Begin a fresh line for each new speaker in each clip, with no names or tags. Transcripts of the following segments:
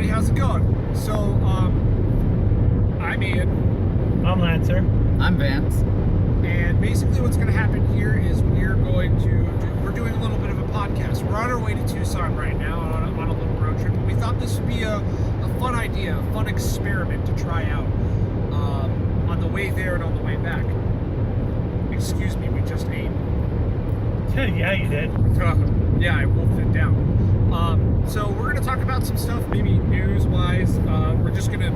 everybody, how's it going? So, I'm Ian.
I'm Lancer.
I'm Vance.
And basically what's going to happen here is we're doing a little bit of a podcast. We're on our way to Tucson right now on a little road trip. And we thought this would be a fun idea, a fun experiment to try out on the way there and on the way back. Excuse me, we just ate.
Yeah, you did.
Yeah, I wolfed it down. So we're going to talk about some stuff, maybe news-wise. We're just going to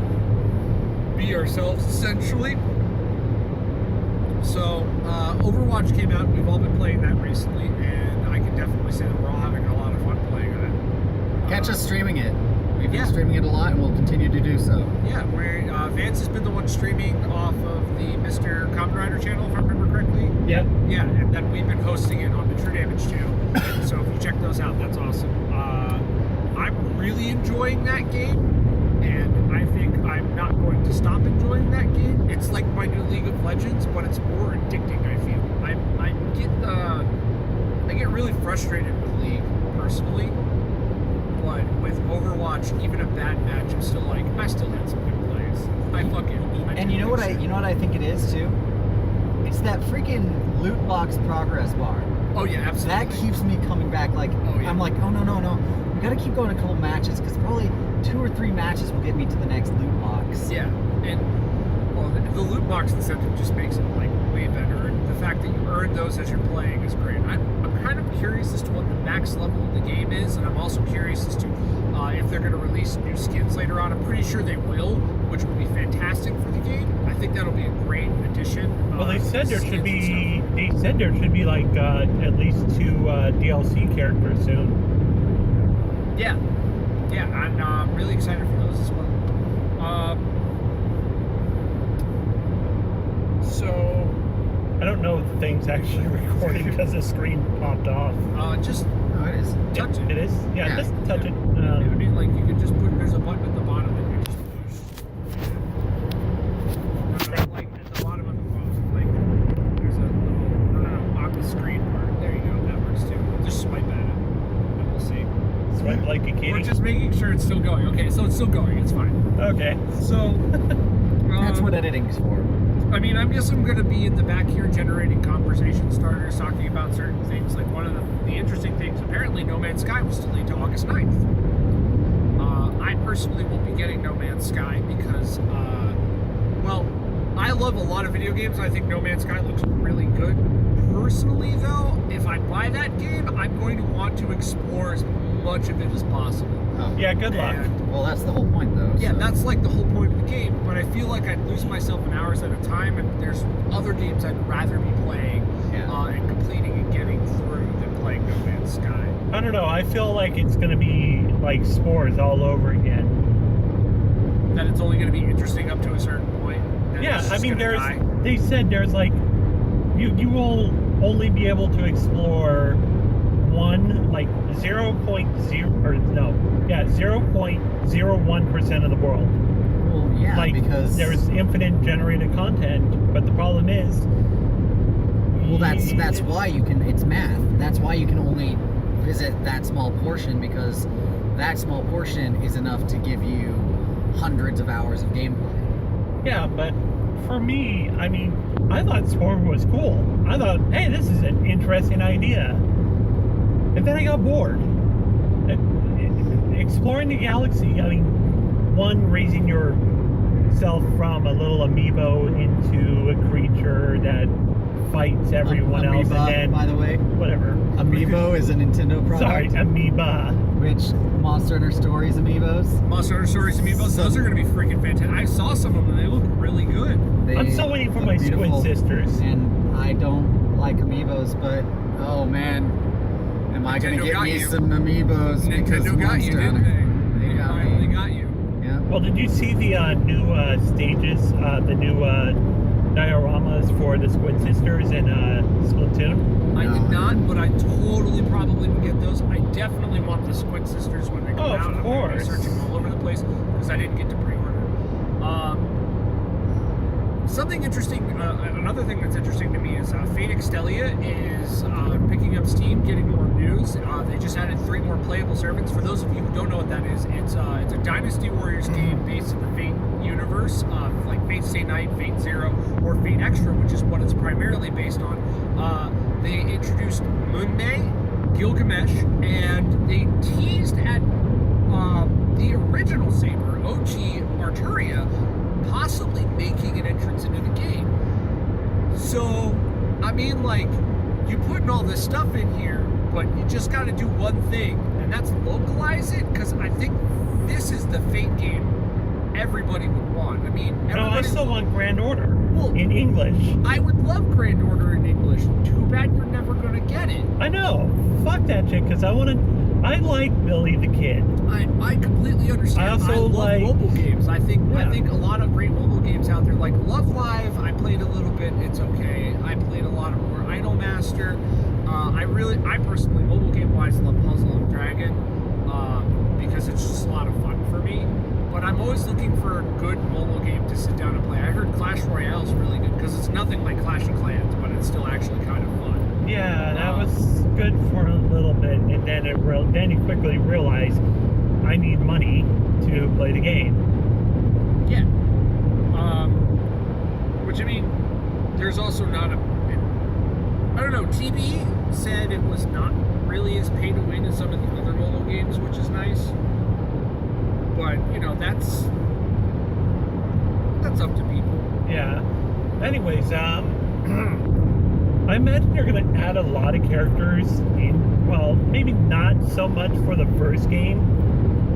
be ourselves, essentially. So, Overwatch came out. We've all been playing that recently, and I can definitely say that we're all having a lot of fun playing it.
Catch us streaming it. We've been streaming it a lot, and we'll continue to do so.
Yeah, Vance has been the one streaming off of the Mr. Kamen Rider channel, if I remember correctly.
Yep.
Yeah, and then we've been hosting it on the True Damage channel. So if you check those out, that's awesome. I'm really enjoying that game, and I think I'm not going to stop enjoying that game. It's like my new League of Legends, but it's more addicting, I feel. I get really frustrated with League, personally. But with Overwatch, even a bad match, I still had some good plays.
And you know what I think it is too? It's that freaking loot box progress bar.
Oh yeah, absolutely.
That keeps me coming back. I'm like, oh no. We gotta keep going a couple matches because probably 2 or 3 matches will get me to the next loot box.
Yeah, and the loot box incentive just makes it way better. And the fact that you earn those as you're playing is great. I'm kind of curious as to what the max level of the game is, and I'm also curious as to if they're going to release new skins later on. I'm pretty sure they will, which would be fantastic for the game. I think that'll be a great addition.
Well, they said there should be like at least 2 DLC characters soon.
Yeah, I'm really excited for those as well. So
I don't know if the thing's actually recording because the screen popped off.
Just
Oh, it is.
touch it.
It is? Yeah, just touch it.
I mean, you could just there's a button at the bottom that you just push. No, at the bottom of the phone, there's a little, on the screen part. There you go, that works too. Just swipe at it, and we'll see.
Swipe like a kitty.
We're just making sure it's still going. Okay, so it's still going, it's fine.
Okay.
So,
That's what editing's for.
I mean, I guess I'm going to be in the back here generating conversation starters, talking about certain things. Like one of the interesting things, apparently No Man's Sky was delayed to August 9th. I personally won't be getting No Man's Sky because, I love a lot of video games. I think No Man's Sky looks really good. Personally, though, if I buy that game, I'm going to want to explore as much of it as possible.
Oh.
Yeah, good luck.
Well, that's the whole point, though.
Yeah,
so.
that's the whole point of the game, but I feel like I'd lose myself in hours at a time, and there's other games I'd rather be playing and completing and getting through than playing No Man's Sky.
I don't know. I feel like it's going to be like Spores all over again.
That it's only going to be interesting up to a certain point.
Yeah, I mean, they said there's you will only be able to explore 0.01% of the world.
Well, yeah, because
there's infinite generated content, but the problem is,
that's why you can. It's math. That's why you can only visit that small portion, because that small portion is enough to give you hundreds of hours of gameplay.
Yeah, but for me, I mean, I thought Swarm was cool. I thought, hey, this is an interesting idea. And then I got bored. Exploring the galaxy, I mean, raising yourself from a little amiibo into a creature that fights everyone else, and then,
by the way,
whatever.
Amiibo is a Nintendo product.
Sorry, Amoeba.
Which Monster Hunter Stories amiibos?
Monster Hunter Stories amiibos, those are going to be freaking fantastic. I saw some of them, and they look really good.
I'm still waiting for my Squid Sisters.
And I don't like amiibos, but oh man, am I going to get me some amiibos?
Nintendo got you, didn't they? They finally got you.
Yeah.
Well, did you see the new stages, the new dioramas for the Squid Sisters in Splatoon?
I did not, but I totally probably would get those. I definitely want the Squid Sisters when they come out.
Of course.
I'm searching all over the place because I didn't get to pre-order. Something interesting, another thing that's interesting to me is Fate Extelia is picking up steam, getting more news. They just added 3 more playable servants. For those of you who don't know what that is, it's a Dynasty Warriors game based in the Fate universe, like Fate Stay Night, Fate Zero, or Fate Extra, which is what it's primarily based on. They introduced Moonmei, Gilgamesh, and they teased at the original Saber, OG Arturia, possibly making an entrance into the game. So, I mean, like, you putting all this stuff in here, but you just got to do one thing, and that's localize it, because I think this is the Fate game everybody would want. I mean,
No, I still want Grand Order
Well,
in English.
I would love Grand Order in English. Too bad you're never going to get it.
I know. Fuck that shit, because I like Billy the Kid.
I completely understand.
I also
love
like-
mobile games. I think
Yeah.
a lot of great mobile games out there, like Love Live. I played a little bit. It's okay. I played a lot of more Idolmaster. I personally, mobile game wise, love Puzzle and Dragon because it's just a lot of fun for me. But I'm always looking for a good mobile game to sit down and play. I heard Clash Royale is really good because it's nothing like Clash of Clans, but it's still actually kind of fun.
Yeah, that was good for a little bit, and then then you quickly realize I need money to play the game.
Yeah. Which, I mean, there's also not I don't know, TB said it was not really as pay to win as some of the other mobile games, which is nice. But, you know, that's up to people.
Yeah. Anyways, I imagine you're going to add a lot of characters in, well, maybe not so much for the first game,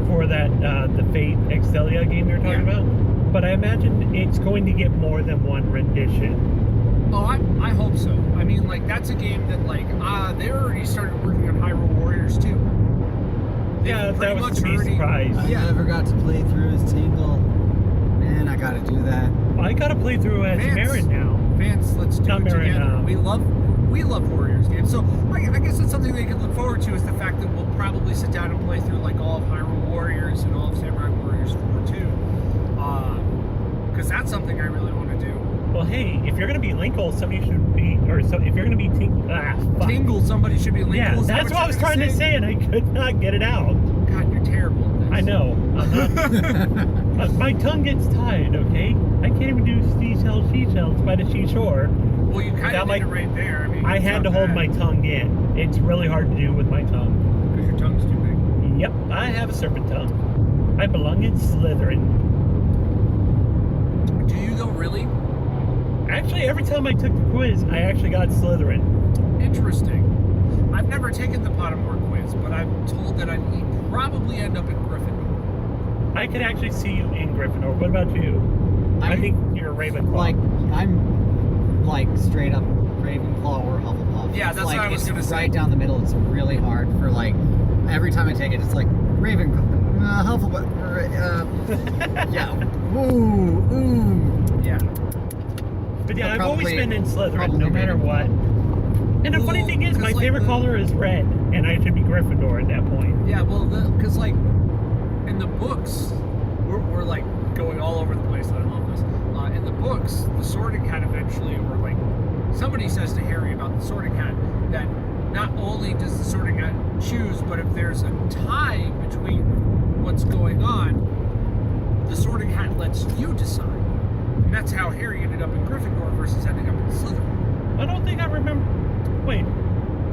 for that, the Fate Extelia game you're talking about, but I imagine it's going to get more than one rendition.
Oh, I hope so. I mean, like, that's a game that, like, they already started working on Hyrule Warriors, too.
Yeah,
pretty
that was
much
to be
already-
surprised.
I
Yeah.
never got to play through as Tingle. Man, I gotta do that.
I got to play through as
Vance.
Marin now.
Vance, let's do
Not
it
Marin,
together. We love Warriors games. So I guess that's something they can look forward to, is the fact that we'll probably sit down and play through like all of Hyrule Warriors and all of Samurai Warriors 4 too. Because that's something I really want to do.
Well, hey, if you're going to be Linkle, somebody should be, or so, if you're going to be fuck.
Tingle, somebody should be Linkle.
Yeah,
Is that
that's what I was
you're
trying to
saying?
say, and I could not get it out.
God, you're terrible at this.
I know. My tongue gets tied, okay? I can't even do seashells by the seashore.
Well, you kind
Without
of
my-
did it right there. I mean,
I
it's
had to
not
hold
bad,
my tongue in. It's really hard to do with my tongue.
because your tongue's too big.
Yep, I have a serpent tongue. I belong in Slytherin.
Do you though, really?
Actually, every time I took the quiz, I actually got Slytherin.
Interesting. I've never taken the Pottermore quiz, but I'm told that I'd probably end up in Gryffindor.
I could actually see you in Gryffindor. What about you? I think you're Ravenclaw.
Like, I'm like straight up Ravenclaw or Hufflepuff.
Yeah,
It's
that's
like,
what I was
it's
gonna say.
right down the middle. It's really hard for like every time I take it, it's like Ravenclaw, Hufflepuff. Yeah. Ooh.
Yeah.
But yeah,
But
I've always
probably-
been in Slytherin,
probably
no matter what. And the funny
Well,
thing is,
'cause,
my
like,
favorite color is red, and I should be Gryffindor at that point.
Yeah, well, because like in the books, we're like going all over the place, and I love this. In the books, the Sorting Hat eventually, or like somebody says to Harry about the Sorting Hat that not only does the Sorting Hat choose, but if there's a tie between what's going on, the Sorting Hat lets you decide. And that's how Harry ended up in Gryffindor versus ending up in Slytherin.
I don't think I remember. Wait,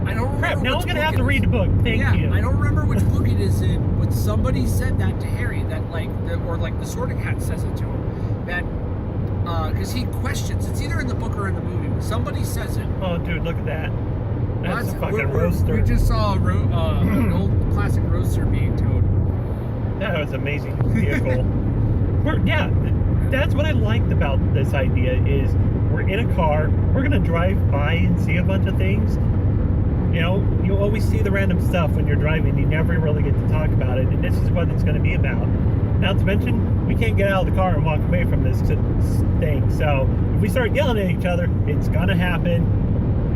I don't remember.
crap! Now I'm
which
gonna have
book
to
it
read
is.
the book. Thank
Yeah,
you.
I don't remember which book it is in, but somebody said that to Harry, that like, or like the Sorting Hat says it to him, that, because he questions, it's either in the book or in the movie, but somebody says it.
Oh, dude, look at that. That's a fucking
we
roaster.
just saw an old classic roaster being towed.
That was an amazing vehicle. That's what I liked about this idea is we're in a car, we're gonna drive by and see a bunch of things. You know, you always see the random stuff when you're driving, you never really get to talk about it, and this is what it's gonna be about. Not to mention, we can't get out of the car and walk away from this thing, so if we start yelling at each other, it's gonna happen,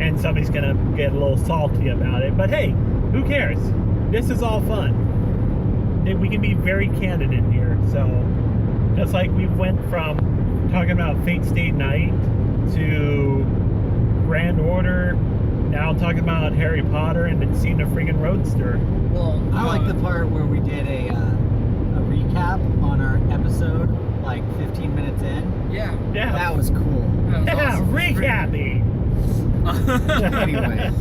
and somebody's gonna get a little salty about it, but hey, who cares? This is all fun. We can be very candid in here, so just like we went from talking about Fate Stay Night to Grand Order. Now I'm talking about Harry Potter and then seeing a friggin' Roadster.
Well,
I like the part where we did a recap on our episode, like 15 minutes in.
Yeah.
Yeah.
That was cool.
That was
Yeah,
awesome.
recapping.
Anyway.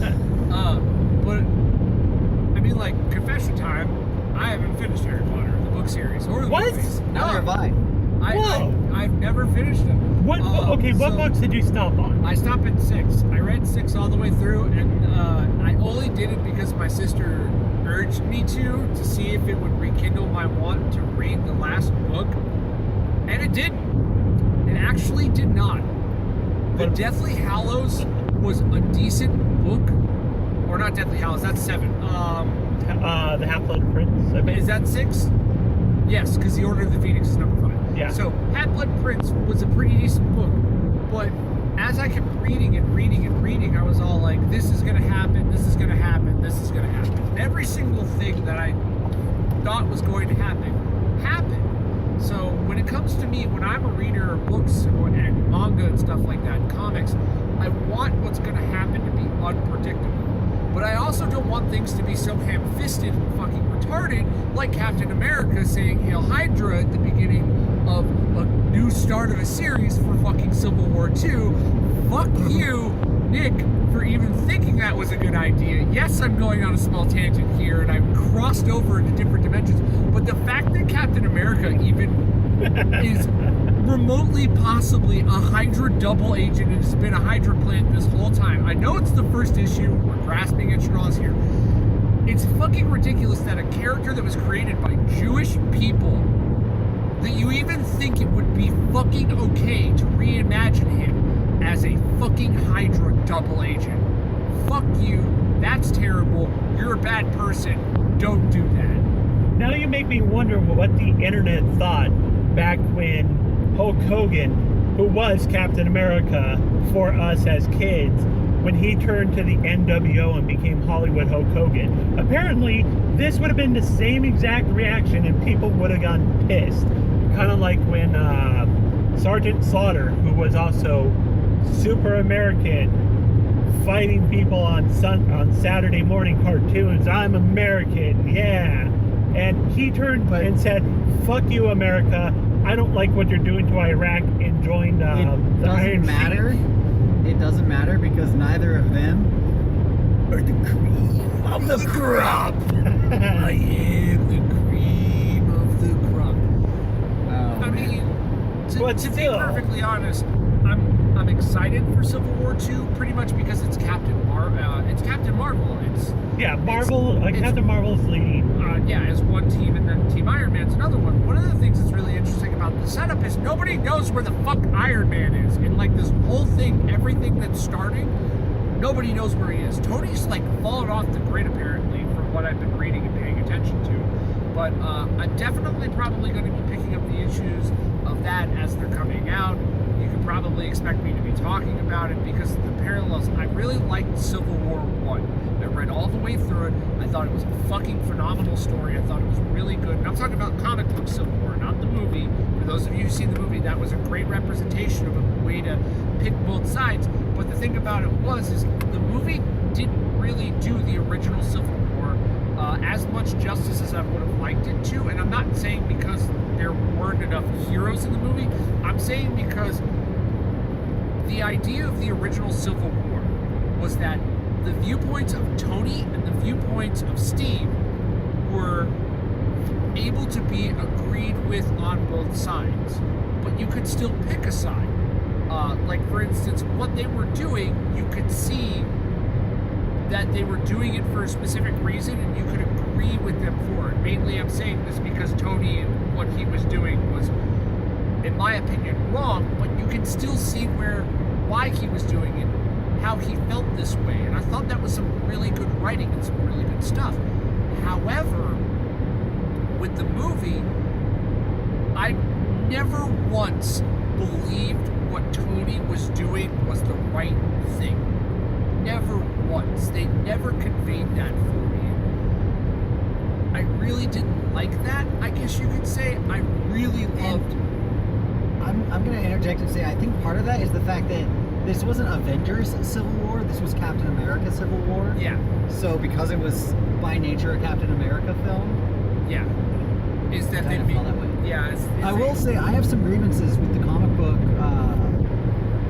But I mean, like, confession time. I haven't finished Harry Potter, the book series, or the
What?
movies.
Neither have I.
Whoa.
I've never finished them.
What
So,
books did you stop on?
I stopped at 6. I read 6 all the way through, and I only did it because my sister urged me to see if it would rekindle my want to read the last book, and it didn't. It actually did not. The
But-
Deathly Hallows was a decent book, or not Deathly Hallows. That's 7.
The Half-Blood Prince, I think.
Is that 6? Yes, because the Order of the Phoenix is number 5.
Yeah.
So Half-Blood Prince was a pretty decent book, but as I kept reading and reading and reading, I was all like, this is going to happen, this is going to happen, this is going to happen. And every single thing that I thought was going to happen, happened. So when it comes to me, when I'm a reader of books and manga and stuff like that, comics, I want what's going to happen to be unpredictable. But I also don't want things to be so ham-fisted and fucking retarded, like Captain America saying Hail Hydra at the beginning of a new start of a series for fucking Civil War II. Fuck you, Nick, for even thinking that was a good idea. Yes, I'm going on a small tangent here, and I've crossed over into different dimensions, but the fact that Captain America even is remotely possibly a Hydra double agent and has been a Hydra plant this whole time. I know it's the first issue, we're grasping at straws here. It's fucking ridiculous that a character that was created by Jewish people, that you even think it would be fucking okay to reimagine him as a fucking Hydra double agent. Fuck you, that's terrible, you're a bad person, don't do that.
Now you make me wonder what the internet thought back when Hulk Hogan, who was Captain America for us as kids, when he turned to the NWO and became Hollywood Hulk Hogan. Apparently, this would have been the same exact reaction and people would have gotten pissed. Kind of like when Sergeant Slaughter, who was also super American, fighting people on Saturday morning cartoons. I'm American, yeah. And he turned and said, fuck you, America. I don't like what you're doing to Iraq, and joined the
It
Iron
doesn't matter.
Sheik.
It doesn't matter because neither of them are the cream of the crop.
I am the cream of the crop.
Oh,
I mean,
But
to be
still.
perfectly honest, I'm excited for Civil War II pretty much because it's Captain Marvel. It's
Yeah, Marvel, Captain Marvel's leading.
as one team, and then Team Iron Man's another one. One of the things that's really interesting about the setup is nobody knows where the fuck Iron Man is. And like this whole thing, everything that's starting, nobody knows where he is. Tony's like fallen off the grid apparently, from what I've been reading and paying attention to. But I'm definitely probably going to be picking up the issues of that as they're coming out. You can probably expect me to be talking about it because of the parallels. I really liked Civil War 1. I read all the way through it. I thought it was a fucking phenomenal story. I thought it was really good. And I'm talking about comic book Civil War, not the movie. For those of you who've seen the movie, that was a great representation of a way to pick both sides. But the thing about it is the movie didn't really do the original Civil War as much justice as I would have liked it to. And I'm not saying because there weren't enough heroes in the movie. I'm saying because the idea of the original Civil War was that the viewpoints of Tony and the viewpoints of Steve were able to be agreed with on both sides, but you could still pick a side. Like, for instance, what they were doing, you could see that they were doing it for a specific reason, and you could agree with them for it. Mainly, I'm saying this because Tony and what he was doing was, in my opinion, wrong, but you can still see why he was doing it, how he felt this way, and I thought that was some really good writing and some really good stuff. However, with the movie, I never once believed what Tony was doing was the right thing. Never once. They never conveyed that for me. I really didn't like that, I guess you could say. I
I'm going to interject and say I think part of that is the fact that this wasn't Avengers Civil War. This was Captain America Civil War.
Yeah.
So because it was by nature a Captain America film,
Yeah. Is that
kind
they
of
be?
felt that way.
Yeah.
I will say I have some grievances with the comic book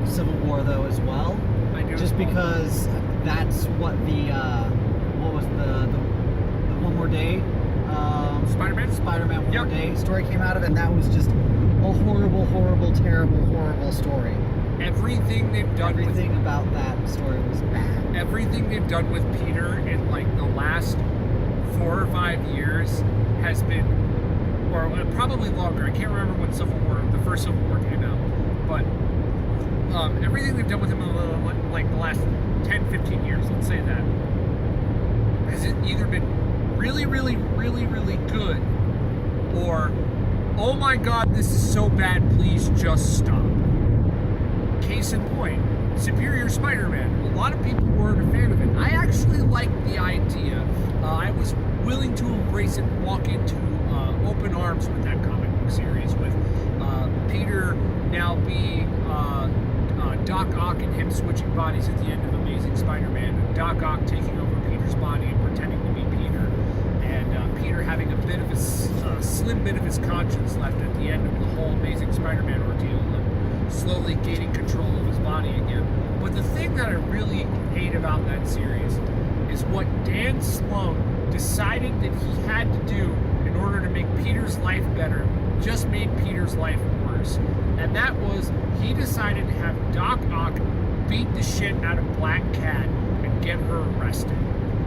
Civil War though as well.
I do.
Just because that's what the what was the One More Day Spider-Man One
Yep.
More Day story came out of, and that was just a horrible, terrible story.
Everything they've done with
Everything about that story was bad.
everything they've done with Peter in like the last 4 or 5 years has been, or probably longer. I can't remember when the first Civil War came out, but everything they've done with him in like the last 10, 15 years, let's say that, has it either been really good, or oh my god, this is so bad, please just stop. Case in point, Superior Spider-Man. A lot of people weren't a fan of it. I actually liked the idea. I was willing to embrace it and walk into open arms with that comic book series, with Peter now being Doc Ock and him switching bodies at the end of Amazing Spider-Man, and Doc Ock taking over Peter's body and pretending to be Peter, and Peter having a bit of a slim bit of his conscience left at the end of the whole Amazing Spider-Man ordeal, and slowly gaining control of his body again. But the thing that I really hate about that series is what Dan Slone decided that he had to do in order to make Peter's life better just made Peter's life worse. And that was, he decided to have Doc Ock beat the shit out of Black Cat and get her arrested.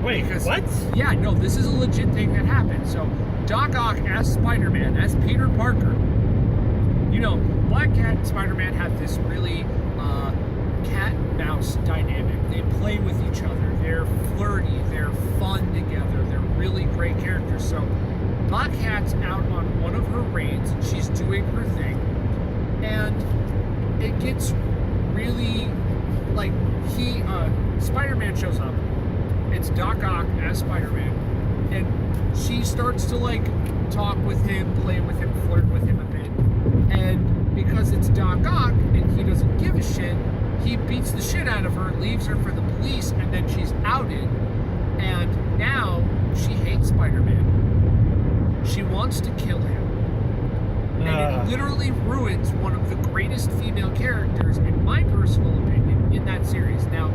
Wait, what?
Yeah, no, this is a legit thing that happened. So Doc Ock as Spider-Man, as Peter Parker, you know, Black Cat and Spider-Man have this really cat and mouse dynamic. They play with each other. They're flirty. They're fun together. They're really great characters. So Black Cat's out on one of her raids, and she's doing her thing, and it gets really, like, Spider-Man shows up. It's Doc Ock as Spider-Man, and she starts to, like, talk with him, play with him, flirt with him a bit, and because it's Doc Ock and he doesn't give a shit, he beats the shit out of her, leaves her for the police, and then she's outed, and now she hates Spider-Man. She wants to kill him. And it literally ruins one of the greatest female characters, in my personal opinion, in that series. Now,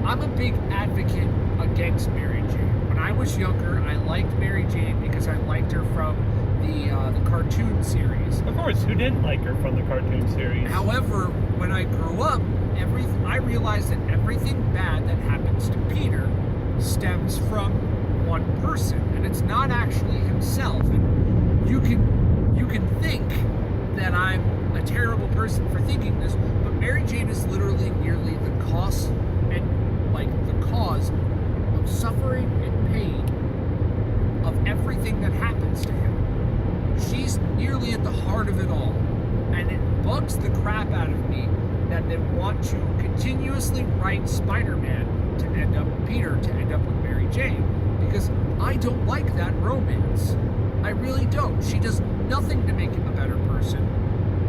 I'm a big advocate against Mary Jane. When I was younger, I liked Mary Jane because I liked her from the cartoon series.
Of course, who didn't like her from the cartoon series?
However, when I grew up, I realized that everything bad that happens to Peter stems from one person, and it's not actually himself. And you can think that I'm a terrible person for thinking this, but Mary Jane is literally nearly the cause of suffering and pain of everything that happens to him. She's nearly at the heart of it all, and it bugs the crap out of me that they want to continuously write Spider-Man to end up with Mary Jane, because I don't like that romance. I really don't. She does nothing to make him a better person,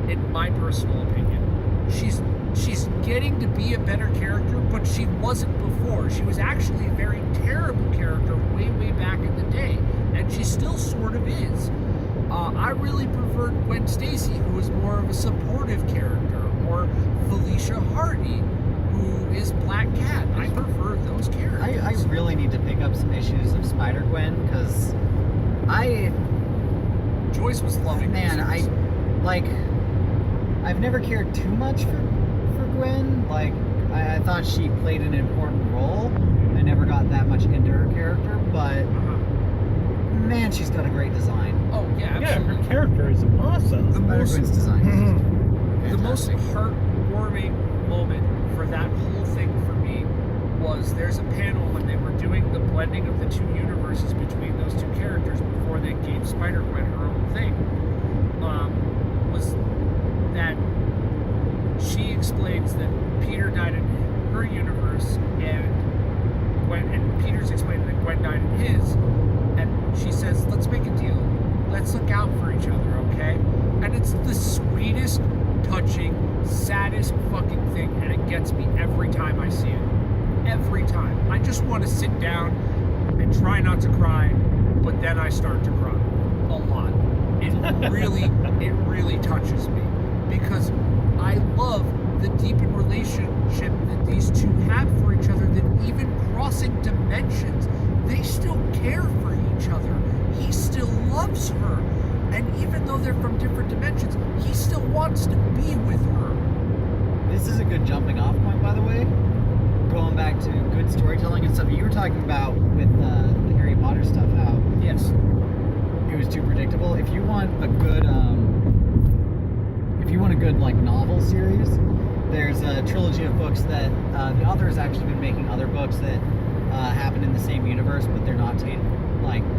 in my personal opinion. She's getting to be a better character, but she wasn't before. She was actually a very terrible character way back in the day, and she still sort of is. I really preferred Gwen Stacy, who was more of a supportive character, or Felicia Hardy, who is Black Cat. I prefer those characters.
I really need to pick up some issues of Spider-Gwen, because
Joyce was loving
man,
this.
I've never cared too much for Gwen. Like, I thought she played an important role. I never got that much into her character, but man, she's got a great design.
Oh yeah,
Yeah,
absolutely.
her character is awesome.
Spider-Gwen's design is
The most
fantastic.
heartwarming moment for that whole thing for me was, there's a panel when they were doing the blending of the two universes between those two characters before they gave Spider-Gwen her own thing. Was that she explains that Peter died in her universe, and Peter's explaining that Gwen died in his, and she says, let's make a deal. Let's look out for each other, okay? And it's the sweetest touching, saddest fucking thing, and it gets me every time I see it. Every time. I just want to sit down and try not to cry, but then I start to cry a lot. It really touches me because I love the deepened relationship that these two have for each other, that even crossing dimensions, they still care for each other. He still loves her. And even though they're from different dimensions, he still wants to be with her.
This is a good jumping off point, by the way. Going back to good storytelling and stuff you were talking about with the Harry Potter stuff, how
Yes.
it was too predictable. If you want a good like novel series, there's a trilogy of books that the author has actually been making other books that happen in the same universe, but they're not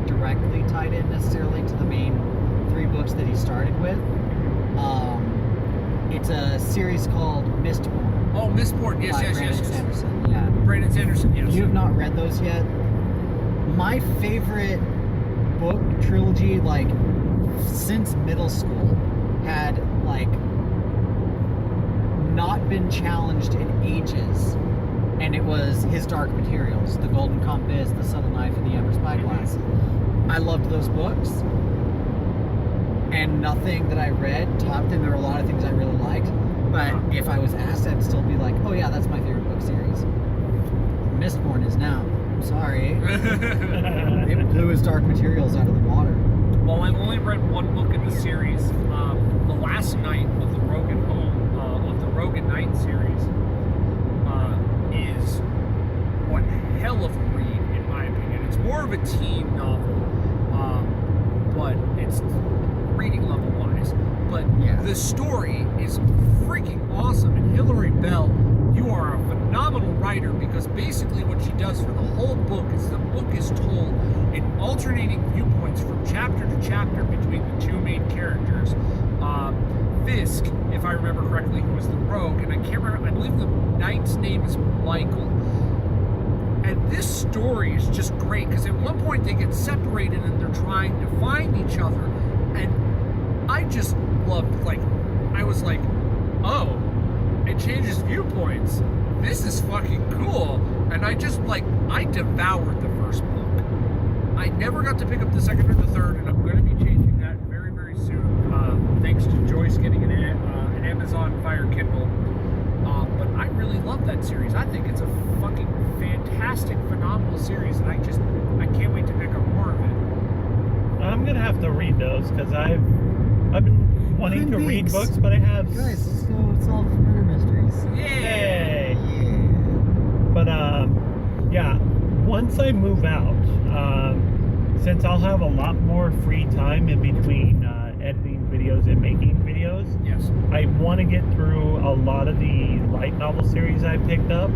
directly tied in necessarily to the main 3 books that he started with. It's a series called Mistborn.
Oh, Mistborn. Yes,
by
yes,
Brandon
yes, yes.
Sanderson. Yeah.
Brandon Sanderson, yes.
If you have not read those yet, my favorite book trilogy, like, since middle school, had, like, not been challenged in ages. And it was his Dark Materials, The Golden Compass, The Subtle Knife, and The Ember Spyglass. I loved those books. And nothing that I read topped them. There were a lot of things I really liked. But if I was asked, I'd still be like, oh yeah, that's my favorite book series. Mistborn is now. I'm sorry. It blew his Dark Materials out of the water.
Well, I've only read one book in the series. The last night of the Rogan Rogan Knight series is one hell of a read, in my opinion. It's more of a teen novel, but it's reading level wise. But
Yeah.
the story is freaking awesome. And Hilary Bell, you are a phenomenal writer, because basically what she does for the whole book is the book is told in alternating viewpoints from chapter to chapter between the 2 main characters. Fisk, if I remember correctly, who was the rogue, and I can't remember, I believe the knight's name is Michael. And this story is just great, because at one point they get separated and they're trying to find each other. And I just loved, like, I was like, oh, it changes viewpoints. This is fucking cool. And I just, like, I devoured the first book. I never got to pick up the second or the third, and I'm going to be changing that very, very soon. Thanks to Joyce getting an Amazon Fire Kindle. But I really love that series. I think it's a fucking fantastic, phenomenal series, and I can't wait to pick up more of it.
I'm gonna have to read those because I've been wanting to read books, but I have.
Guys, let's go solve murder mysteries.
Yay!
Yeah.
But yeah. Once I move out, since I'll have a lot more free time in between editing videos and making videos,
Yes.
I want to get through a lot of the light novel series I picked up.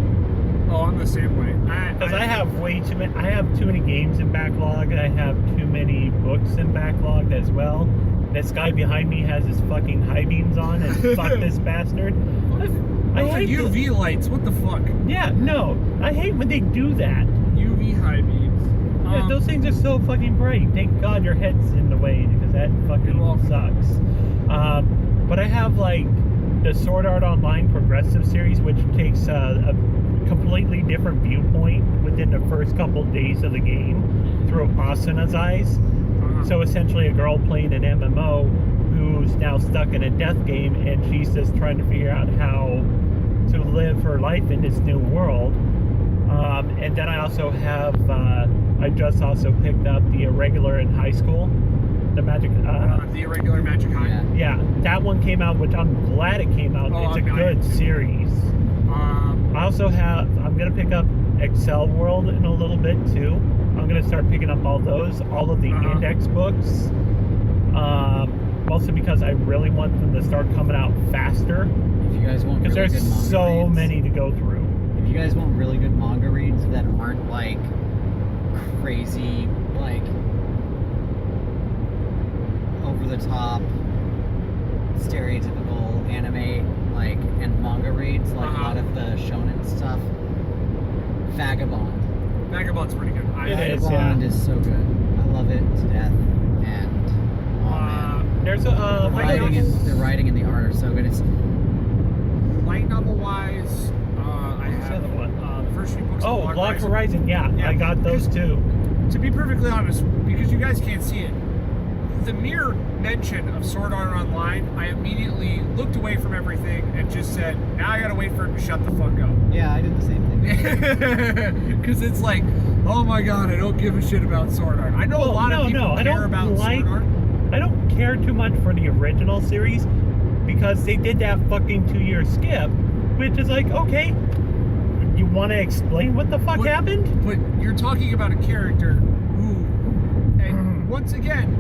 Oh, I'm the same way.
Because I have way too many. I have too many games in backlog. I have too many books in backlog as well. This guy behind me has his fucking high beams on, and fuck this bastard. I
Those are
hate
UV lights. What the fuck?
Yeah, no. I hate when they do that.
UV high beams.
Yeah, those things are so fucking bright. Thank God your head's in the way, because that fucking sucks. But I have, like, the Sword Art Online Progressive series, which takes a completely different viewpoint within the first couple days of the game through Asuna's eyes. So essentially a girl playing an MMO who's now stuck in a death game, and she's just trying to figure out how to live her life in this new world. And then I also have, I just also picked up The Irregular in High School. The Magic...
The Irregular Magic High.
Yeah.
Yeah, that one came out, which I'm glad it came out. It's a good series. I also have, I'm going to pick up Excel World in a little bit too. I'm going to start picking up all of the index books. Mostly because I really want them to start coming out faster.
If you guys want
Because
really
there's
good manga
so
reads,
many to go through.
If you guys want really good manga reads that aren't like crazy, like over the top, stereotypical anime like and manga reads, like a lot of the shonen stuff, Vagabond.
Vagabond's pretty good.
It is,
Vagabond
yeah.
is so good. I love it to death. And oh man,
There's a
The writing and the art are so good. It's
Light novel wise, I have
the other one?
the first few books.
Oh,
of
Block Horizon. Yeah,
Yeah.
I got those too.
To be perfectly honest, because you guys can't see it, the mere mention of Sword Art Online, I immediately looked away from everything and just said, now I gotta wait for him to shut the fuck up.
yeah, I did the same thing.
Because it's like, oh my god, I don't give a shit about Sword Art. I know a lot of people care about Sword Art.
I don't care too much for the original series because they did that fucking 2-year skip, which is like, okay, you want to explain what the fuck happened?
But you're talking about a character who, and once again,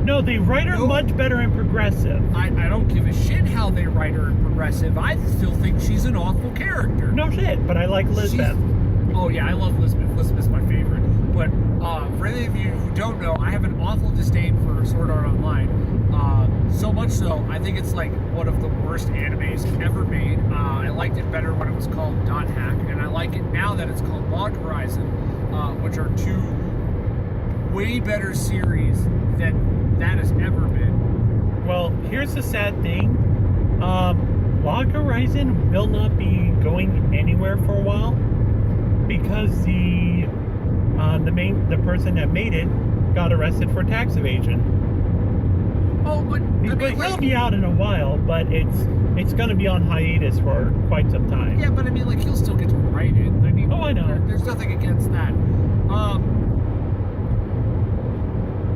no, they write her much better in Progressive.
I don't give a shit how they write her in Progressive. I still think she's an awful character.
No shit, but I like Lisbeth.
Oh yeah, I love Lisbeth. Lisbeth's my favorite. But for any of you who don't know, I have an awful disdain for Sword Art Online. So much so, I think it's like one of the worst animes ever made. I liked it better when it was called Dot Hack, and I like it now that it's called Log Horizon, which are two way better series than that has ever been.
Well, here's the sad thing. Log Horizon will not be going anywhere for a while because the person that made it got arrested for tax evasion.
Oh, but
He'll be out in a while, but it's going to be on hiatus for quite some time.
yeah, but I mean, like, he'll still get to write it. I mean,
Oh, I know.
There's nothing against that.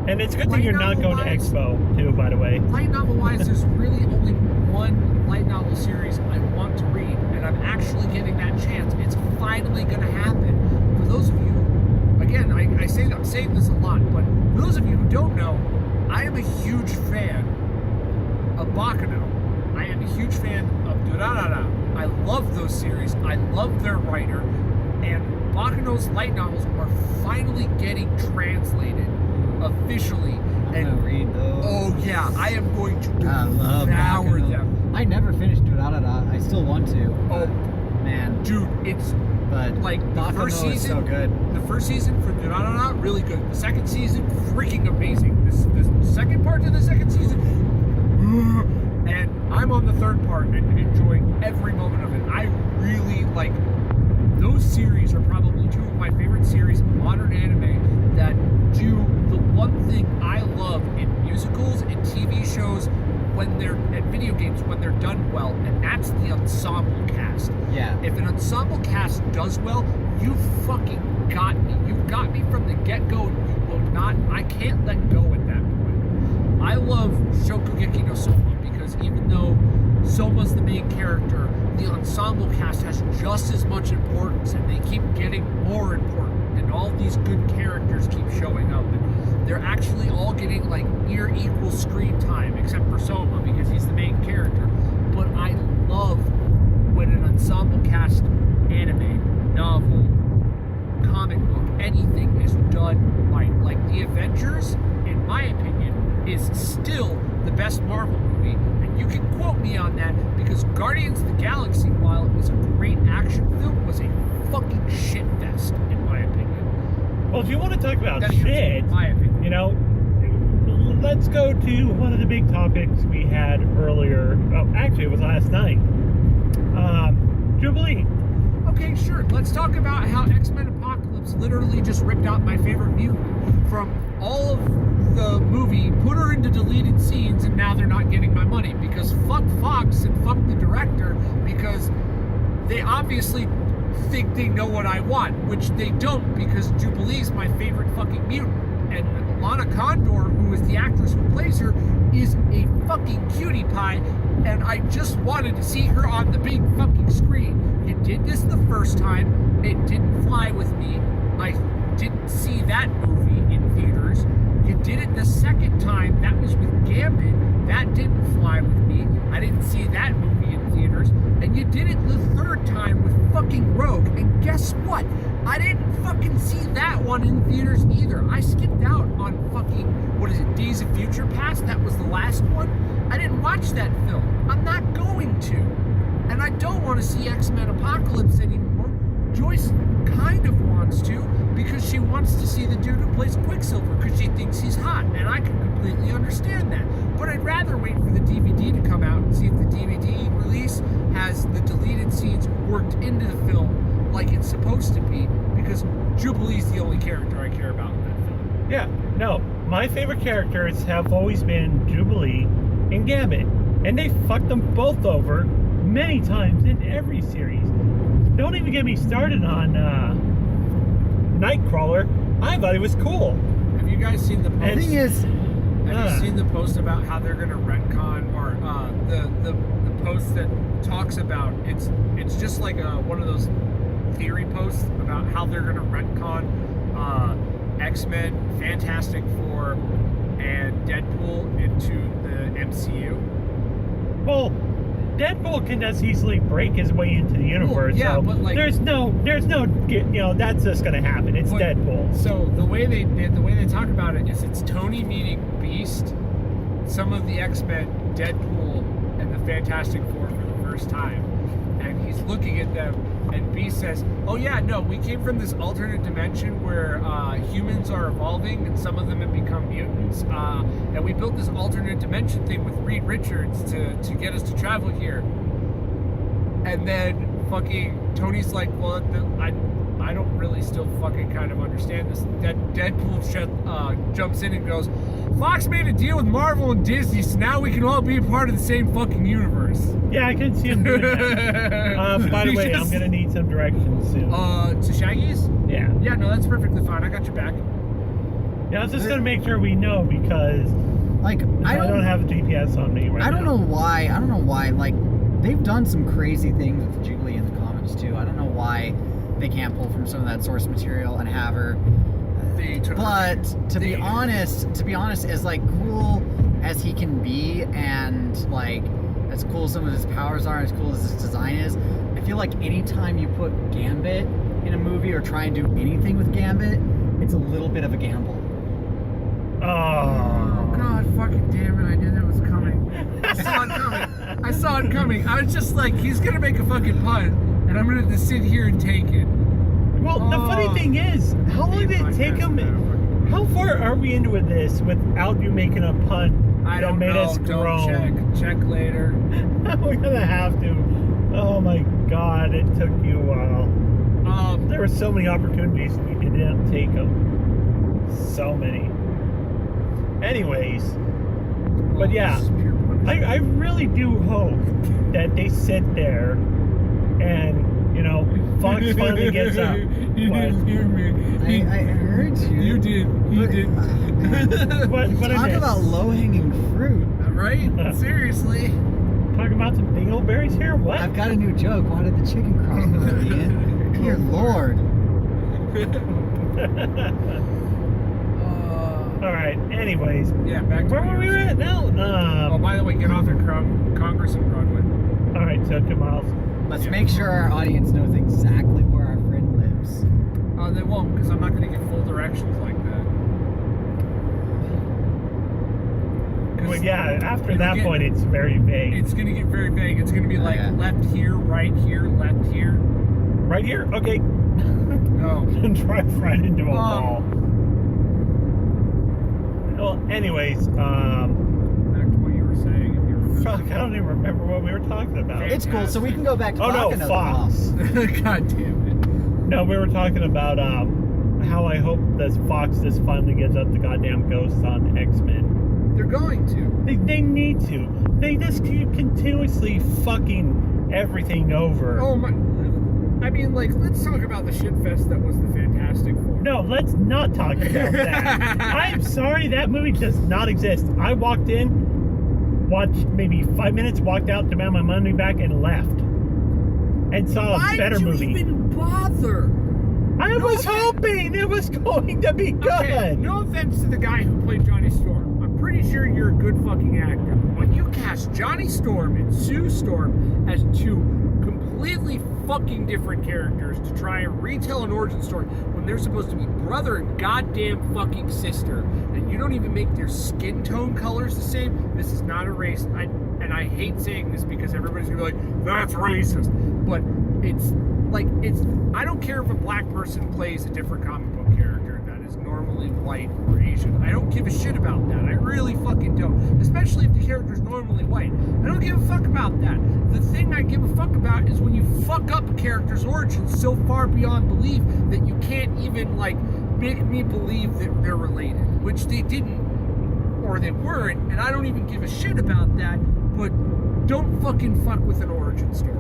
And it's good that you're not going to Expo, too, by the way.
Light novel wise, there's really only one light novel series I want to read, and I'm actually getting that chance. It's finally going to happen. For those of you, again, I say that I'm saying this a lot, but for those of you who don't know, I am a huge fan of Baccano. I am a huge fan of Durarara. I love those series. I love their writer, and Baccano's light novels are finally getting translated officially.
I'm gonna read those.
Oh yeah, I am going to
I love
devour
Baccano.
them.
I never finished Durarara. I still want to.
Oh
Man,
dude, it's
but
like the
Baccano
first
is
season.
so good.
The first season for Durarara, really good. The second season, freaking amazing. This second part to the second season, and I'm on the third part and enjoying every moment of it. I really like those series. Are probably two of my favorite series of modern anime that do the one thing I love in musicals and TV shows when they're and video games when they're done well, and that's the ensemble cast.
Yeah.
If an ensemble cast does well, you fucking got me. You got me from the get-go. You will not. I can't let go at that point. I love Shokugeki no Soma because even though Soma's the main character, the ensemble cast has just as much importance, and they keep getting more important. And all these good characters keep showing up. And they're actually all getting like near equal screen time, except for Soma because he's the main character. But I love when an ensemble cast anime, novel, comic book, anything is done right. Like The Avengers, in my opinion, is still the best Marvel movie. And you can quote me on that because Guardians of the Galaxy, while it was a great action film, was a fucking shit fest, in my opinion.
Well, if you want to talk about
That is
shit,
in my opinion.
you know, let's go to one of the big topics we had earlier. Oh, actually, it was last night. Jubilee.
Okay, sure. Let's talk about how X-Men Apocalypse literally just ripped out my favorite mutant from all of the movie, put her into deleted scenes, and now they're not getting my money because fuck Fox and fuck the director because they obviously think they know what I want, which they don't because Jubilee's my favorite fucking mutant. And Lana Condor, who is the actress who plays her, is a fucking cutie pie, and I just wanted to see her on the big fucking screen. You did this the first time, it didn't fly with me. I didn't see that movie in theaters. You did it the second time, that was with Gambit, that didn't fly with me. I didn't see that movie in theaters. And you did it the third time with fucking Rogue, and guess what? I didn't fucking see that one in theaters either. I skipped out on fucking, what is it, Days of Future Past? That was the last one. I didn't watch that film. I'm not going to. And I don't want to see X-Men Apocalypse anymore. Joyce kind of wants to because she wants to see the dude who plays Quicksilver because she thinks he's hot. And I can completely understand that. But I'd rather wait for the DVD to come out and see if the DVD release has the deleted scenes worked into the film like it's supposed to be, because Jubilee's the only character I care about in that film.
Yeah, no, my favorite characters have always been Jubilee and Gambit, and they fucked them both over many times in every series. Don't even get me started on Nightcrawler. I thought he was cool.
Have you guys seen the post?
The thing is,
Have you seen the post about how they're going to retcon, or the post that talks about it's just like one of those theory posts about how they're going to retcon X-Men, Fantastic Four, and Deadpool into the MCU.
Well, Deadpool can just easily break his way into the universe.
Well, yeah,
so
but like,
there's no, that's just gonna happen. It's
but,
Deadpool.
So the way they talk about it is it's Tony meeting Beast, some of the X-Men, Deadpool, and the Fantastic Four for the first time, and he's looking at them, and Beast says, "Oh yeah, no, we came from this alternate dimension where humans are evolving, and some of them have become mutants, and we built this alternate dimension thing with Reed Richards to get us to travel here." And then fucking Tony's like, "Well, I don't really still fucking kind of understand this." Deadpool jumps in and goes, "Fox made a deal with Marvel and Disney, so now we can all be a part of the same fucking universe."
Yeah, I can see him doing that. By the way, I'm gonna need some directions soon.
To Shaggy's?
Yeah.
Yeah, no, that's perfectly fine. I got your back.
Yeah, I was just gonna make sure we know, because
like,
I don't have a GPS on me right now.
I don't know why. Like, they've done some crazy things with Jubilee in the comics too. I don't know why they can't pull from some of that source material and have her. But to be honest, as like cool as he can be, and like as cool as some of his powers are, as cool as his design is, I feel like anytime you put Gambit in a movie or try and do anything with Gambit, it's a little bit of a gamble.
Oh
God, fucking damn it! I knew that was coming. I saw it coming. I was just like, he's gonna make a fucking pun, and I'm gonna just sit here and take it.
Well, the funny thing is, how long did it take him? How far are we into this without you making a pun?
I don't
made
know.
Us
Don't check later.
We're gonna have to. Oh my God! It took you a while. There were so many opportunities and you didn't take them. So many. Anyways, but yeah, I really do hope that they sit there and, Fox finally gets up.
You didn't hear me.
I heard you.
You did.
What
Talk about low-hanging fruit.
Right? Seriously.
Talking about some dingleberries here? What?
I've got a new joke. Why did the chicken cross the road again? Dear Lord.
All right. Anyways,
Yeah, back to
where were we at now?
Oh, by the way, get off at Congress and Broadway.
All right, so 2 miles.
Let's make sure our audience knows exactly where our friend lives.
They won't, because I'm not going to get full directions like that.
Well, yeah. After that point, it's very vague.
It's going to get very vague. It's going to be like left here, right here, left here.
Right here? Okay.
No.
And drive right into a wall. Well, anyways,
Back to what you were saying. If you were
fuck, I don't even remember what we were talking about.
It's cool, so we can go back to talking to
Fox.
God damn it.
No, we were talking about how I hope this Fox just finally gets up the goddamn ghosts on X-Men.
They're going to.
They need to. They just keep continuously fucking everything over.
Oh my. I mean, like, let's talk about the shitfest that was the Fantastic Four.
No, let's not talk about that. I'm sorry, that movie does not exist. I walked in, watched maybe 5 minutes, walked out, demanded my money back, and left. And saw a better movie.
Why did you even bother?
I was hoping it was going to be good.
Okay, no offense to the guy who played Johnny Storm. I'm pretty sure you're a good fucking actor. When you cast Johnny Storm and Sue Storm as two completely fucking different characters to try and retell an origin story when they're supposed to be brother and goddamn fucking sister, and you don't even make their skin tone colors the same, this is not a race. And I hate saying this because everybody's gonna be like, that's racist. But it's like, I don't care if a black person plays a different comic book character that is normally normally white or Asian. I don't give a shit about that. I really fucking don't. Especially if the character's normally white. I don't give a fuck about that. The thing I give a fuck about is when you fuck up a character's origin so far beyond belief that you can't even, like, make me believe that they're related. Which they didn't, or they weren't, and I don't even give a shit about that, but don't fucking fuck with an origin story.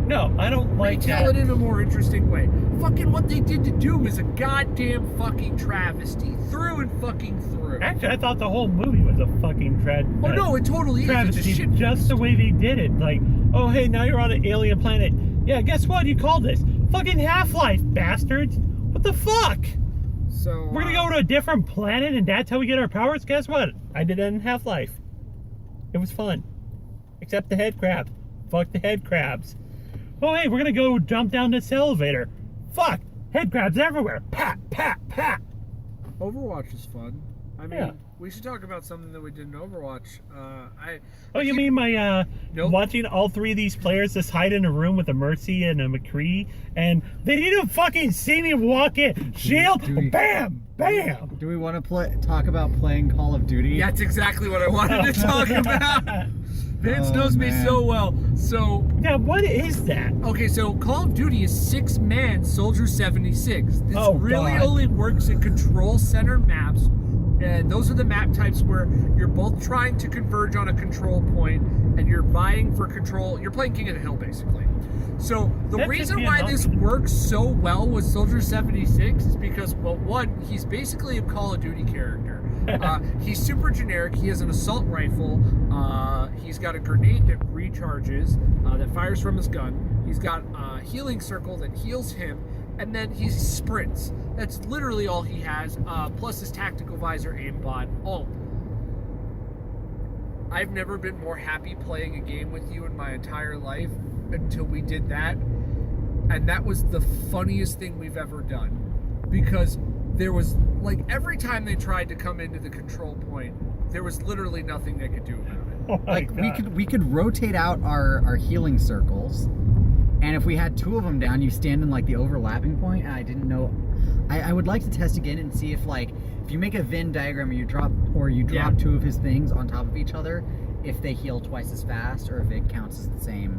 No, I don't like that.
Retell it in a more interesting way. Fucking what they did to Doom is a goddamn fucking travesty. Through and fucking through.
Actually, I thought the whole movie was a fucking
Oh no, it totally is. It's a
travesty.
shit.
Just the way they did it. Like, oh hey, now you're on an alien planet. Yeah, guess what? You called this fucking Half-Life, bastards. What the fuck?
So
We're gonna go to a different planet and that's how we get our powers? Guess what? I did that in Half-Life. It was fun. Except the head crab. Fuck the head crabs. Oh hey, we're gonna go jump down this elevator. Fuck! Head crabs everywhere. Pat, pat, pat.
Overwatch is fun. I mean,
Yeah.
we should talk about something that we did in Overwatch.
Oh, you mean my
Nope.
watching all three of these players just hide in a room with a Mercy and a McCree, and they didn't even fucking see me walk in. Shield, bam, bam.
Do we want to talk about playing Call of Duty?
That's exactly what I wanted to talk about. Vince knows me
man.
so well. So
Yeah, what is that?
okay, so Call of Duty is 6-man Soldier 76. This
Oh,
really
God.
only works in control center maps. And those are the map types where you're both trying to converge on a control point and you're vying for control. You're playing King of the Hill, basically. So the
That should
reason
be
why
enough.
this works so well with Soldier 76 is because, well, one, he's basically a Call of Duty character. He's super generic. He has an assault rifle. He's got a grenade that recharges, that fires from his gun. He's got a healing circle that heals him. And then he sprints. That's literally all he has, plus his tactical visor, aimbot, all. I've never been more happy playing a game with you in my entire life until we did that. And that was the funniest thing we've ever done. Because there was, like, every time they tried to come into the control point, there was literally nothing they could do about it.
Oh my
Like
God.
we could rotate out our healing circles, and if we had two of them down, you stand in like the overlapping point. And I didn't know. I would like to test again and see if, like, if you make a Venn diagram and you drop
Yeah.
two of his things on top of each other, if they heal twice as fast or if it counts as the same.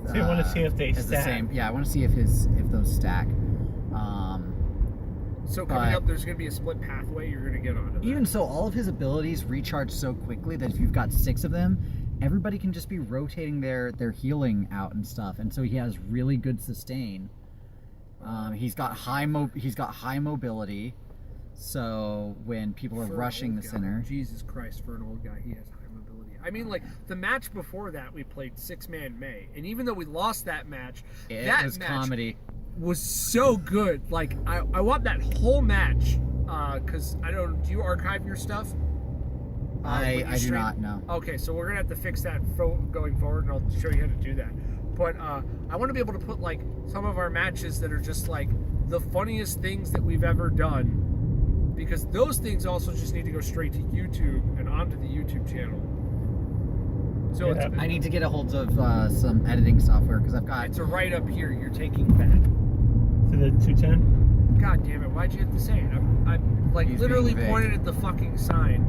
So you want to see if they
as the
stack.
same. Yeah, I want to see if those stack.
So coming
But-
up, there's going to be a split pathway you're going to get onto that.
Even so, all of his abilities recharge so quickly that if you've got 6 of them, everybody can just be rotating their healing out and stuff, and so he has really good sustain. He's got high mobility, so when people are
For an
rushing
old
the
guy,
center,
Jesus Christ, for an old guy, he has high mobility. I mean, like, the match before that, we played 6-man May, and even though we lost that match,
it
that
was
match
comedy.
was so good. Like, I want that whole match, because I don't. Do you archive your stuff? When
I
you
do
stream?
not know.
Okay, so we're gonna have to fix that going forward, and I'll show you how to do that. But I want to be able to put, like, some of our matches that are just like the funniest things that we've ever done, because those things also just need to go straight to YouTube and onto the YouTube channel. So
Yeah.
it's
I need to get a hold of some editing software because I've got.
it's a right up here. You're taking back.
To the 210?
God damn it! Why'd you have to say it? I'm like
He's
literally
being vague.
pointed at the fucking sign.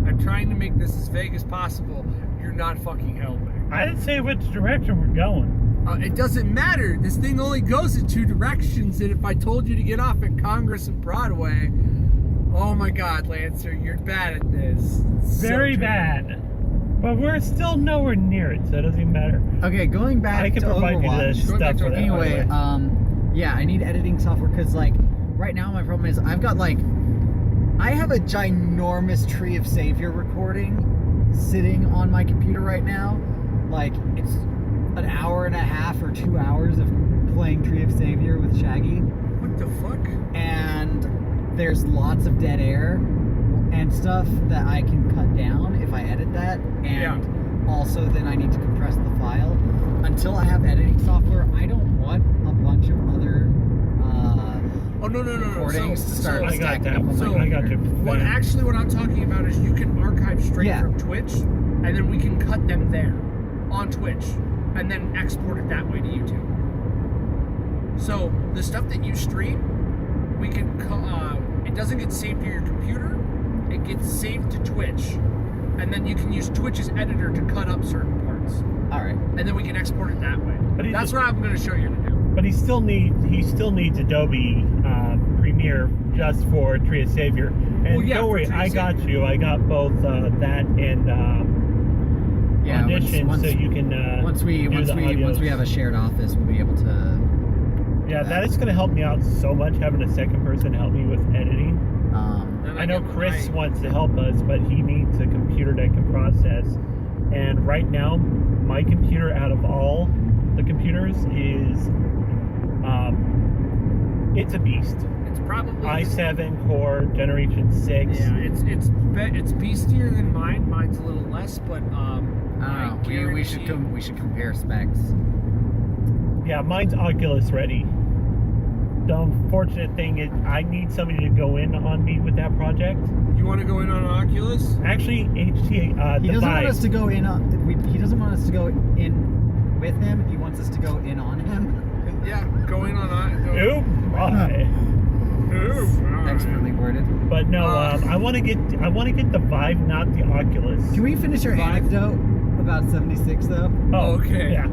I'm trying to make this as vague as possible. You're not fucking helping.
I didn't say which direction we're going.
It doesn't matter. This thing only goes in 2 directions, and if I told you to get off at Congress and Broadway, oh my God, Lancer, you're bad at this. It's so
Very
true.
bad. But we're still nowhere near it, so it doesn't even matter.
Okay, going back
I can
to
provide you
Overwatch.
the
Going back
stuff
to
for that.
Anyway,
by the way.
yeah, I need editing software because, like, right now my problem is I have a ginormous Tree of Savior recording sitting on my computer right now. Like, it's an hour and a half or 2 hours of playing Tree of Savior with Shaggy,
What the fuck?
and there's lots of dead air and stuff that I can cut down if I edit that, and also then I need to compress the file. Until I have editing software, I don't want a bunch of other
Oh no.
recordings to start
I got
stacking
that.
up on my
So-
I got you.
What I'm talking about is you can archive straight
Yeah.
from Twitch, and then we can cut them there on Twitch, and then export it that way to YouTube. So the stuff that you stream, we can it doesn't get saved to your computer. It gets saved to Twitch, and then you can use Twitch's editor to cut up certain parts,
All right.
and then we can export it that way.
But he
That's
just-
what I'm going to show you to do.
But he still needs Adobe Premiere just for Tree of Savior. And
Well, yeah,
don't
for
worry,
Tree of
I got
Savior.
you. I got both that and
Yeah.
Audition, so you can
once we have a shared office, we'll be able to.
Yeah, that is going to help me out so much, having a second person help me with editing.
Then
I know
get
Chris
my-
wants to help us, but he needs a computer that can process. And right now, my computer out of all the computers is, it's a beast.
It's probably
i7 core, generation 6.
Yeah, it's beastier than mine. Mine's a little less, but
I don't know. We should compare specs.
Yeah, mine's Oculus ready. The unfortunate thing is I need somebody to go in on me with that project.
You want to go in on Oculus?
Actually,
He doesn't want us to go in on. He doesn't want us to go in with him. He wants us to go in on him.
Yeah, go in on
Oh my!
Expertly worded.
But no, I want to get the Vive, not the Oculus.
Can we finish our
Vive?
anecdote about 76 though?
Oh,
Okay.
Yeah.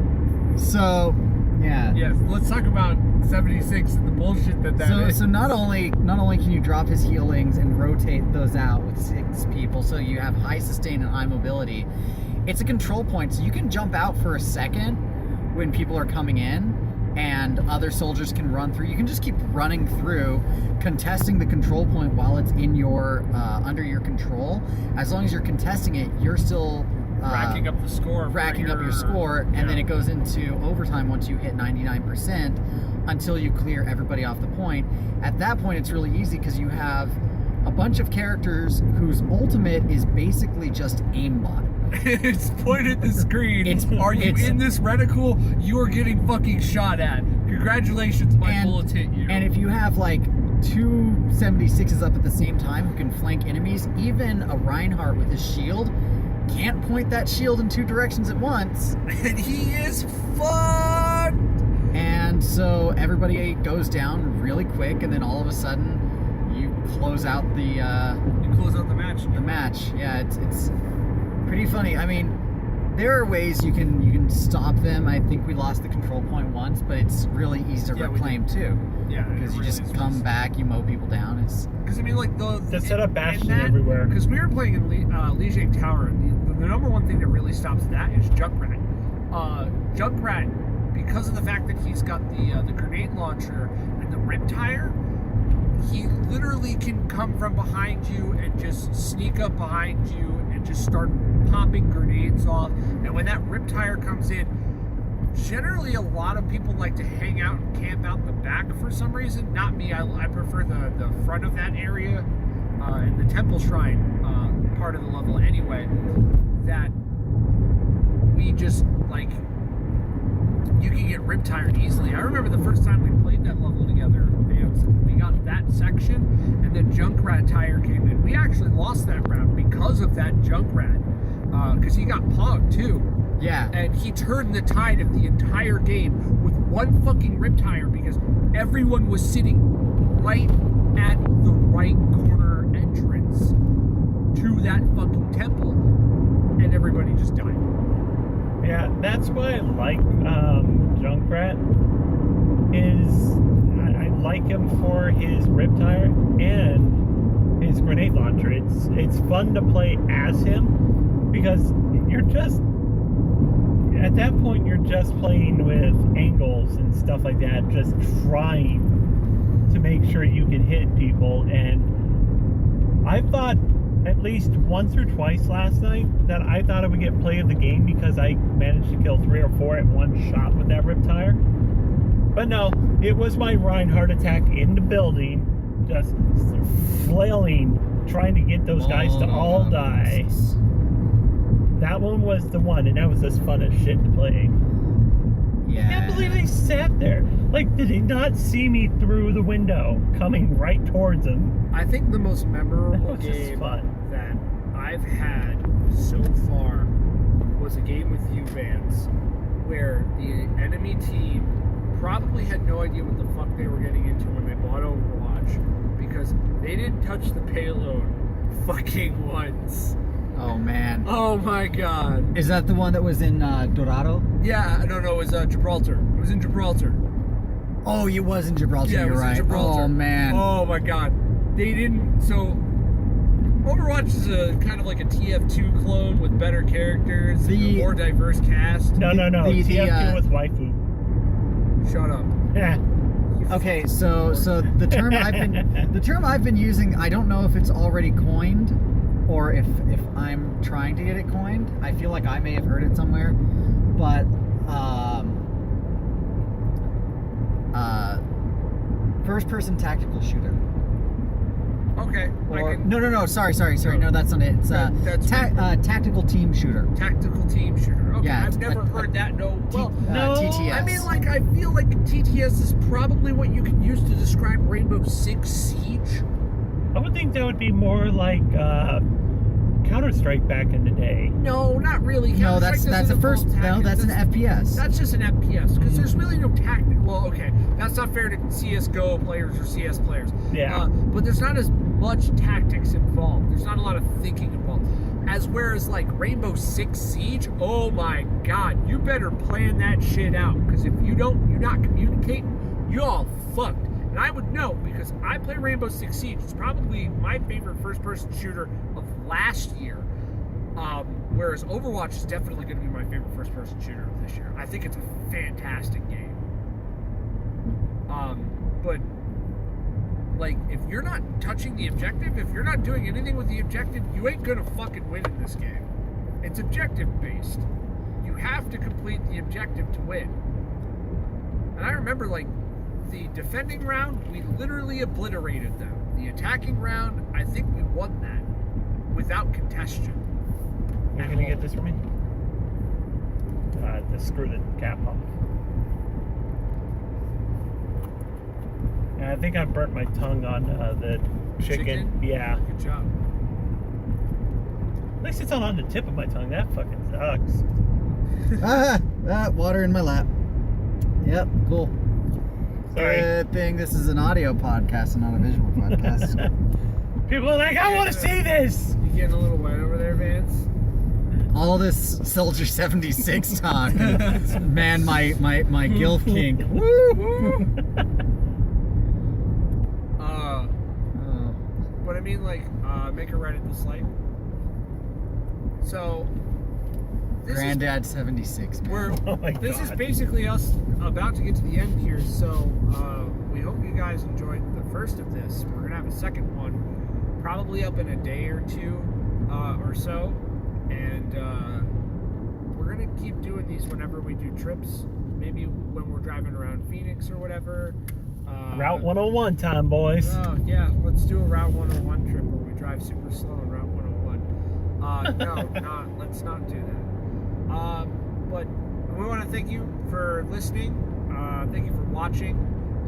So, yeah.
Yes, let's talk about 76 and the bullshit that is.
So not only can you drop his healings and rotate those out with 6 people, so you have high sustain and high mobility. It's a control point, so you can jump out for a second when people are coming in, and other soldiers can run through. You can just keep running through, contesting the control point while it's in your under your control. As long as you're contesting it, you're still
racking up the score.
racking up your score, and then it goes into overtime once you hit 99% until you clear everybody off the point. At that point, it's really easy because you have a bunch of characters whose ultimate is basically just aimbot.
It's pointed at the screen. Are you
it's-
in this reticle? You are getting fucking shot at. Congratulations, my bullets hit you.
And if you have like 2 76s up at the same time who can flank enemies, even a Reinhardt with his shield can't point that shield in 2 directions at once.
And he is fucked.
And so everybody goes down really quick, and then all of a sudden you close out the
You close out the match.
match. Yeah, it's pretty funny. I mean, there are ways you can stop them. I think we lost the control point once, but it's really easy to
Yeah, we
reclaim too.
Yeah,
Because you just come back, you mow people down. It's
Because I mean, like
They set up bastions everywhere.
Because we were playing in Lijiang Tower, and the number one thing that really stops that is Junkrat. Junkrat, because of the fact that he's got the grenade launcher and the rip tire, he literally can come from behind you and just sneak up behind you and just start popping grenades off. And when that rip tire comes in, generally a lot of people like to hang out and camp out the back for some reason. Not me. I prefer the front of that area and the temple shrine part of the level anyway. That we just like, you can get rip tired easily. I remember the first time we played that level together, we got that section, and then Junkrat tire came in. We actually lost that round because of that Junkrat, because he got pogged too.
yeah.
And he turned the tide of the entire game with one fucking rip tire because everyone was sitting right at the right corner entrance to that fucking temple, and everybody just died.
Yeah, that's why I like Junkrat. Is I like him for his rip tire and his grenade launcher. It's fun to play as him because you're just at that point you're just playing with angles and stuff like that, just trying to make sure you can hit people. And I thought at least once or twice last night that I thought I would get play of the game because I managed to kill 3 or 4 at one shot with that rip tire. But no, it was my Reinhardt attack in the building, just flailing, trying to get those guys to all die. That one was the one, and that was as fun as shit to play.
Yeah.
I can't believe they sat there. Like, did he not see me through the window coming right towards him?
I think the most memorable
That was just
game
fun.
that I've had so far was a game with you, Vance, where the enemy team probably had no idea what the fuck they were getting into when they bought Overwatch, because they didn't touch the payload fucking once.
Oh man.
Oh my god.
Is that the one that was in Dorado?
Yeah, no, it was Gibraltar. It was in Gibraltar.
Oh, it was in Gibraltar.
Yeah, it
You're
was
right.
in Gibraltar.
Oh man.
Oh my god. They didn't. So Overwatch is a kind of like a TF2 clone with better characters, and a more diverse cast.
No. TF2 with waifu.
Shut up.
Yeah.
Okay, so the term I've been using, I don't know if it's already coined or if I'm trying to get it coined. I feel like I may have heard it somewhere, but first person tactical shooter.
Okay.
Or, no, sorry. No, that's not it. It's tactical team shooter.
Tactical team shooter. Okay,
Yeah,
I've never heard that. No. Well,
no.
TTS.
I mean, like, I feel like TTS is probably what you can use to describe Rainbow Six Siege.
I would think that would be more like Counter-Strike back in the day.
No, not really.
No, that's the first. No, that's an FPS.
That's just an FPS because there's really no tactic. Well, okay, that's not fair to CS:GO players or CS players.
Yeah.
But there's not as much tactics involved. There's not a lot of thinking involved. As whereas like Rainbow Six Siege, oh my God, you better plan that shit out because if you don't, you're not communicating, you all fucked. And I would know because I play Rainbow Six Siege. It's probably my favorite first-person shooter of last year. Whereas Overwatch is definitely going to be my favorite first-person shooter of this year. I think it's a fantastic game. But like, if you're not touching the objective, if you're not doing anything with the objective, you ain't gonna fucking win in this game. It's objective-based. You have to complete the objective to win. And I remember, like, the defending round, we literally obliterated them. The attacking round, I think we won that without contestation.
You're gonna get this for me? To screw the cap off. Yeah, I think I burnt my tongue on the chicken. Yeah.
Good job.
At least it's not on the tip of my tongue. That fucking sucks.
Water in my lap. Yep, cool.
Sorry.
Good thing this is an audio podcast and not a visual podcast.
People are like, I want to see this.
You getting a little wet over there, Vance?
All this Soldier 76 talk. Man, my gilf kink. Woo!
But I mean, like, make a right at this light. So,
Granddad 76, man.
This is basically us about to get to the end here. So, we hope you guys enjoyed the first of this. We're gonna have a second one, probably up in a day or two, or so, and we're gonna keep doing these whenever we do trips. Maybe when we're driving around Phoenix or whatever.
Route 101 time, boys.
Oh, yeah, let's do a Route 101 trip where we drive super slow on Route 101. No, let's not do that. But we want to thank you for listening. Thank you for watching.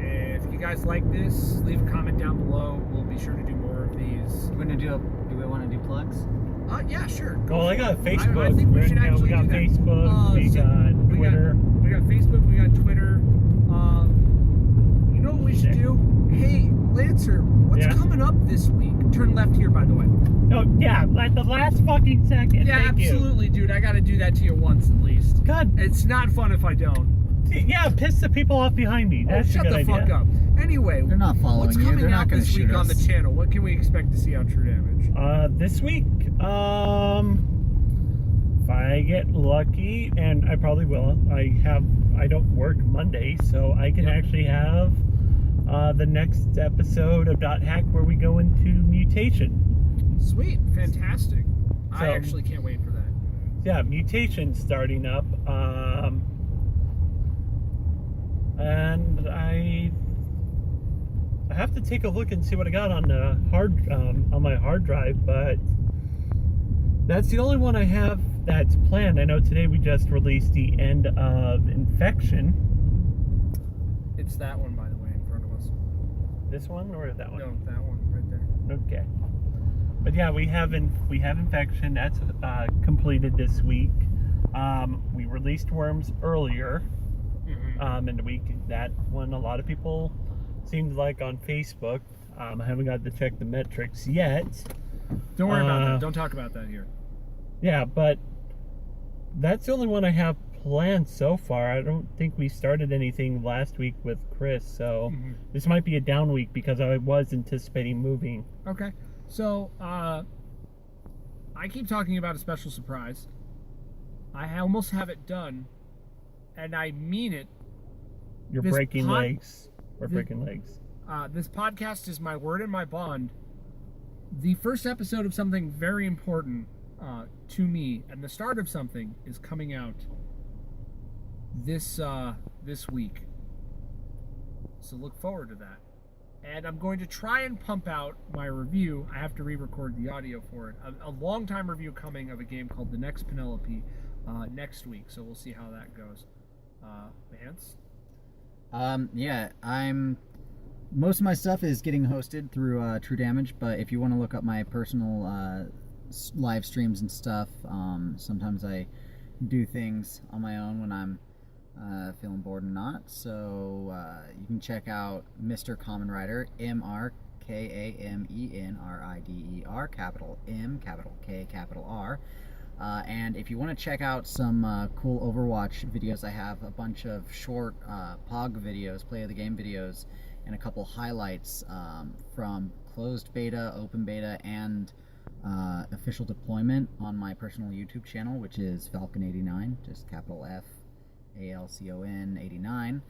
If you guys like this, leave a comment down below. We'll be sure to do more of these.
Do we want to do plugs?
Yeah, sure.
Well, I got Facebook.
I think we should actually
we got
do that.
Facebook. We got Twitter.
We got Facebook. We got Twitter. You know what we should do? Hey, Lancer, what's coming up this week? Turn left here, by the way.
Oh, yeah, like the last fucking second.
Yeah,
Thank
absolutely, dude. I got to do that to you once at least.
God.
It's not fun if I don't.
Yeah, piss the people off behind me. That's
shut
a good
the
idea.
fuck up. Anyway,
They're not following
what's
you.
coming
They're not
out
going to
this
shoot
week on the
us.
channel? What can we expect to see on True Damage?
This week, if I get lucky, and I probably will, I don't work Monday, so I can actually have the next episode of Dot Hack where we go into Mutation.
Sweet, fantastic. I
So-
actually can't wait for that.
Yeah, Mutation starting up, and I have to take a look and see what I got on the on my hard drive, but that's the only one I have that's planned. I know today we just released the end of Infection.
It's that one, by the way, in front of us.
This one or that one?
No, that one right there.
Okay. But yeah, we have Infection. That's completed this week. We released Worms earlier in the week. That one, a lot of people seems like on Facebook. I haven't got to check the metrics yet.
Don't worry about that. Don't talk about that here.
Yeah, but that's the only one I have planned so far. I don't think we started anything last week with Chris, so this might be a down week because I was anticipating moving.
Okay. So, I keep talking about a special surprise. I almost have it done, and I mean it.
You're breaking legs. We're breaking legs.
This podcast is my word and my bond. The first episode of something very important to me, and the start of something, is coming out this week. So look forward to that. And I'm going to try and pump out my review. I have to re-record the audio for it. A long-time review coming of a game called The Next Penelope next week. So we'll see how that goes. Vance?
Yeah, most of my stuff is getting hosted through True Damage, but if you want to look up my personal live streams and stuff, sometimes I do things on my own when I'm feeling bored and not. So you can check out Mr. Kamen Rider, MrKamenrider, capital M, capital K, capital R. And if you want to check out some cool Overwatch videos, I have a bunch of short POG videos, play of the game videos, and a couple highlights from closed beta, open beta, and official deployment on my personal YouTube channel, which is Falcon89, just capital F ALCON 89,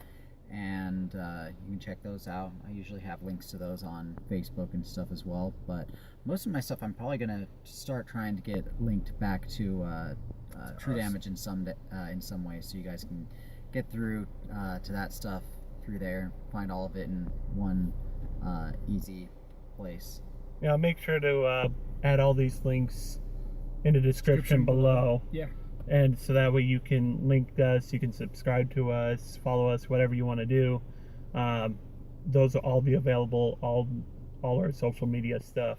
and you can check those out. I usually have links to those on Facebook and stuff as well, but most of my stuff I'm probably gonna start trying to get linked back to True Damage in some way, so you guys can get through to that stuff through there, find all of it in one easy place.
Yeah, make sure to add all these links in the description below.
Yeah.
And so that way you can link us, you can subscribe to us, follow us, whatever you want to do. Those will all be available, all our social media stuff.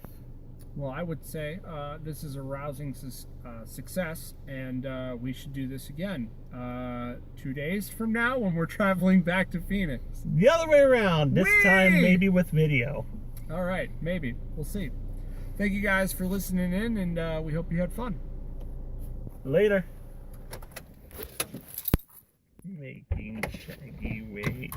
Well, I would say this is a rousing success, and we should do this again 2 days from now when we're traveling back to Phoenix.
The other way around. This time maybe with video.
All right, maybe. We'll see. Thank you guys for listening in, and we hope you had fun.
Later. Making Shaggy wait.